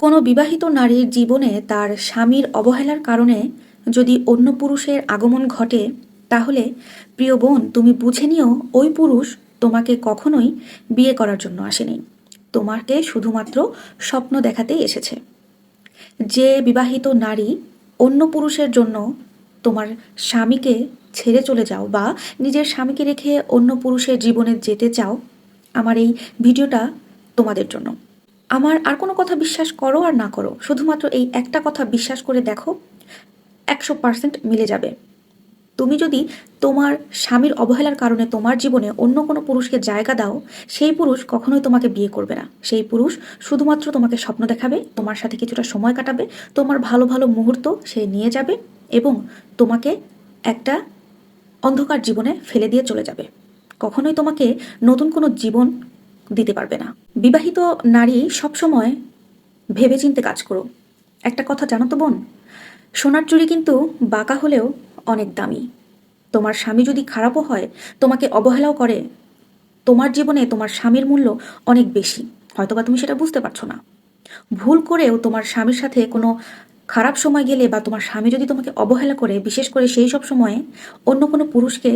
কোনো বিবাহিত নারীর জীবনে তার স্বামীর অবহেলার কারণে যদি অন্য পুরুষের আগমন ঘটে, তাহলে প্রিয় বোন, তুমি বুঝে নিও ওই পুরুষ তোমাকে কখনোই বিয়ে করার জন্য আসেনি, তোমাকে শুধুমাত্র স্বপ্ন দেখাতেই এসেছে। যে বিবাহিত নারী অন্য পুরুষের জন্য তোমার স্বামীকে ছেড়ে চলে যাও বা নিজের স্বামীকে রেখে অন্য পুরুষের জীবনে যেতে চাও, আমার এই ভিডিওটা তোমাদের জন্য। আমার আর কোনো কথা বিশ্বাস করো আর না করো, শুধুমাত্র এই একটা কথা বিশ্বাস করে দেখো, 100% মিলে যাবে। তুমি যদি তোমার স্বামীর অবহেলার কারণে তোমার জীবনে অন্য কোনো পুরুষকে জায়গা দাও, সেই পুরুষ কখনোই তোমাকে বিয়ে করবে না। সেই পুরুষ শুধুমাত্র তোমাকে স্বপ্ন দেখাবে, তোমার সাথে কিছুটা সময় কাটাবে, তোমার ভালো ভালো মুহূর্ত সে নিয়ে যাবে এবং তোমাকে একটা অন্ধকার জীবনে ফেলে দিয়ে চলে যাবে। কখনোই তোমাকে নতুন কোনো জীবন দিতে পারবে না। বিবাহিত নারী সবসময় ভেবেচিন্তে কাজ করো। একটা কথা জানো তো বোন, সোনার চুড়ি কিন্তু বাঁকা হলেও অনেক দামি। তোমার স্বামী যদি খারাপও হয়, তোমাকে অবহেলাও করে, তোমার জীবনে তোমার স্বামীর মূল্য অনেক বেশি। হয়তোবা তুমি সেটা বুঝতে পারছো না। ভুল করেও তোমার স্বামীর সাথে কোনো খারাপ সময় গেলে বা তোমার স্বামী যদি তোমাকে অবহেলা করে, বিশেষ করে সেই সব সময়ে অন্য কোনো পুরুষকে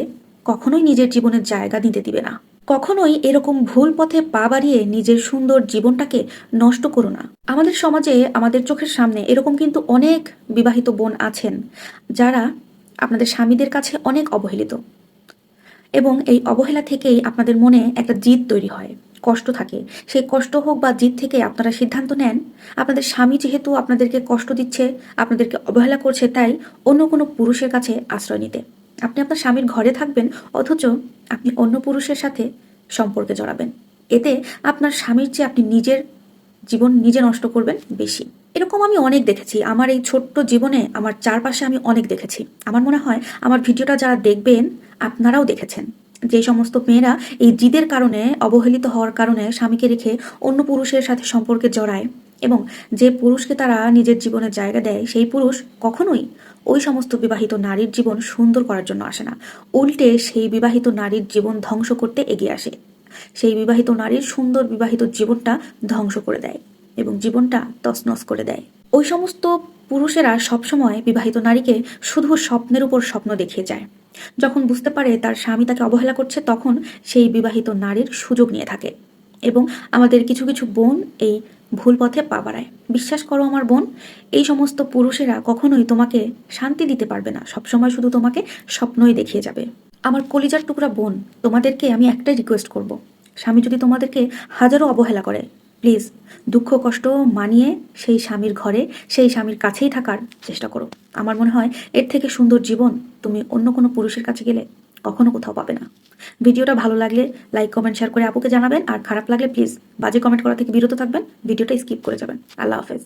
কখনোই নিজের জীবনের জায়গা দিতে দিবে না। কখনোই এরকম ভুল পথে পা বাড়িয়ে নিজের সুন্দর জীবনটাকে নষ্ট করো না। আমাদের সমাজে, আমাদের চোখের সামনে এরকম কিন্তু অনেক বিবাহিত বোন আছেন যারা আপনাদের স্বামীদের কাছে অনেক অবহেলিত, এবং এই অবহেলা থেকেই আপনাদের মনে একটা জিদ তৈরি হয়, কষ্ট থাকে। সেই কষ্ট হোক বা জিদ থেকে আপনারা সিদ্ধান্ত নেন, আপনাদের স্বামী যেহেতু আপনাদেরকে কষ্ট দিচ্ছে, আপনাদেরকে অবহেলা করছে, তাই অন্য কোনো পুরুষের কাছে আশ্রয় নিতে। আপনি আপনার স্বামীর ঘরে থাকবেন, অথচ আপনি অন্য পুরুষের সাথে সম্পর্কে জড়াবেন। এতে আপনার স্বামীর চেয়ে আপনি নিজের জীবন নিজে নষ্ট করবেন বেশি। এরকম আমি অনেক দেখেছি আমার এই ছোট্ট জীবনে, আমার চারপাশে আমি অনেক দেখেছি। আমার মনে হয় আমার ভিডিওটা যারা দেখবেন আপনারাও দেখেছেন। যে সমস্ত মেয়েরা এই জিদের কারণে, অবহেলিত হওয়ার কারণে স্বামীকে রেখে অন্য পুরুষের সাথে সম্পর্কে জড়ায়, এবং যে পুরুষকে তারা নিজের জীবনে জায়গা দেয়, সেই পুরুষ কখনোই ওই সমস্ত বিবাহিত নারীর জীবন সুন্দর করার জন্য আসে না। উল্টে সেই বিবাহিত নারীর জীবন ধ্বংস করতে এগিয়ে আসে। সেই বিবাহিত নারীর সুন্দর বিবাহিত জীবনটা ধ্বংস করে দেয় এবং জীবনটা তছনছ করে দেয়। ওই সমস্ত পুরুষেরা সবসময় বিবাহিত নারীকে শুধু স্বপ্নের উপর স্বপ্ন দেখিয়ে যায়। যখন বুঝতে পারে তার স্বামী তাকে অবহেলা করছে, তখন সেই বিবাহিত নারীর সুযোগ নিয়ে থাকে এবং আমাদের কিছু কিছু বোন এই ভুল পথে পা বাড়ায়। বিশ্বাস করো আমার বোন, এই সমস্ত পুরুষেরা কখনোই তোমাকে শান্তি দিতে পারবে না, সবসময় শুধু তোমাকে স্বপ্নই দেখিয়ে যাবে। আমার কলিজার টুকরা বোন, তোমাদেরকে আমি একটাই রিকোয়েস্ট করব, স্বামী যদি তোমাদেরকে হাজারো অবহেলা করে, প্লিজ দুঃখ কষ্ট মানিয়ে সেই স্বামীর ঘরে, সেই স্বামীর কাছেই থাকার চেষ্টা করো। আমার মনে হয় এর থেকে সুন্দর জীবন তুমি অন্য কোনো পুরুষের কাছে গেলে কখনো কোথাও পাবে না। ভিডিওটা ভালো লাগলে লাইক কমেন্ট শেয়ার করে আপুকে জানাবেন, আর খারাপ লাগলে প্লিজ বাজে কমেন্ট করা থেকে বিরত থাকবেন, ভিডিওটা স্কিপ করে যাবেন। আল্লাহ হাফেজ।